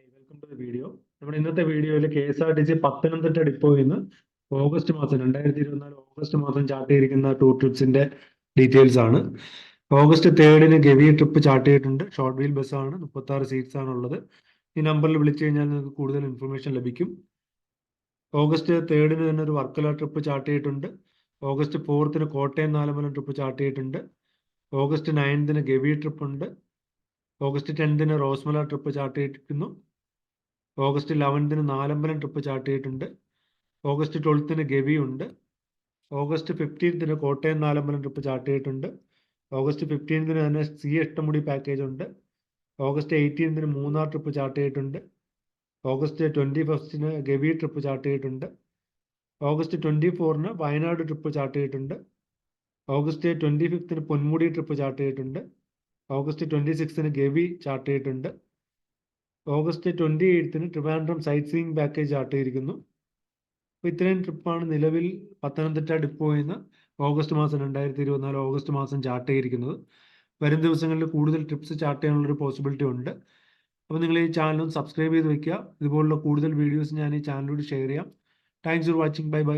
Hi welcome to the video. നമ്മുടെ ഇന്നത്തെ വീഡിയോയിൽ KSRTC പത്തനംതിട്ട ഡിപ്പോയിൽ നിന്ന് ഓഗസ്റ്റ് മാസം 2024 ഓഗസ്റ്റ് മാസം ചാർട്ട് ചെയ്തിരിക്കുന്ന ടൂർ ട്രിപ്സിന്റെ ഡീറ്റെയിൽസ് ആണ്. ഓഗസ്റ്റ് 3 ഗവി ട്രിപ്പ് ചാർട്ട് ചെയ്തിട്ടുണ്ട്. ഷോർട്ട് വീൽ ബസ്സാണ്, 36 സീറ്റ്സ് ആണ് ഉള്ളത്. ഈ നമ്പറിൽ വിളിച്ചു കഴിഞ്ഞാൽ നിങ്ങൾക്ക് കൂടുതൽ ഇൻഫർമേഷൻ ലഭിക്കും. ഓഗസ്റ്റ് 3 തന്നെ ഒരു വർക്കല ട്രിപ്പ് ചാർട്ട് ചെയ്തിട്ടുണ്ട്. ഓഗസ്റ്റ് 4 കോട്ടയം നാലമ്പലം ട്രിപ്പ് ചാർട്ട് ചെയ്തിട്ടുണ്ട്. ഓഗസ്റ്റ് 9 ഗവി ട്രിപ്പ് ഉണ്ട്. ഓഗസ്റ്റ് 10 റോസ്മല ട്രിപ്പ് ചാർട്ട് ചെയ്തിരിക്കുന്നു. ഓഗസ്റ്റ് 11 നാലമ്പലം ട്രിപ്പ് ചാർട്ട് ചെയ്തിട്ടുണ്ട്. ഓഗസ്റ്റ് 12 ഗവി ഉണ്ട്. ഓഗസ്റ്റ് 15 കോട്ടയം നാലമ്പലം ട്രിപ്പ് ചാർട്ട് ചെയ്തിട്ടുണ്ട്. ഓഗസ്റ്റ് 15 തന്നെ സി എട്ടമുടി പാക്കേജ് ഉണ്ട്. ഓഗസ്റ്റ് 18 മൂന്നാർ ട്രിപ്പ് ചാർട്ട് ചെയ്തിട്ടുണ്ട്. ഓഗസ്റ്റ് 21 ഗവി ട്രിപ്പ് ചാർട്ട് ചെയ്തിട്ടുണ്ട്. ഓഗസ്റ്റ് 24 വയനാട് ട്രിപ്പ് ചാർട്ട് ചെയ്തിട്ടുണ്ട്. ഓഗസ്റ്റ് 25 പൊന്മുടി ട്രിപ്പ് ചാർട്ട് ചെയ്തിട്ടുണ്ട്. ഓഗസ്റ്റ് 26 ഗവി ചാർട്ട് ചെയ്തിട്ടുണ്ട്. August 28 Trivandrum sightseeing package chart ചെയ്തിരിക്കുന്നു. അപ്പോൾ ഇത്രയും ട്രിപ്പാണ് നിലവിൽ പത്തനംതിട്ട ഡിപ്പോയിൽ നിന്ന് ഓഗസ്റ്റ് മാസം 2024 ഓഗസ്റ്റ് മാസം ചാർട്ട് ചെയ്തിരിക്കുന്നത്. വരും ദിവസങ്ങളിൽ കൂടുതൽ ട്രിപ്സ് ചാർട്ട് ചെയ്യാനുള്ളൊരു പോസിബിലിറ്റി ഉണ്ട്. അപ്പോൾ നിങ്ങൾ ഈ ചാനൽ സബ്സ്ക്രൈബ് ചെയ്ത് വെക്കുക. ഇതുപോലുള്ള കൂടുതൽ വീഡിയോസ് ഞാൻ ഈ ചാനലിലൂടെ ഷെയർ ചെയ്യാം. Thanks for watching. Bye bye.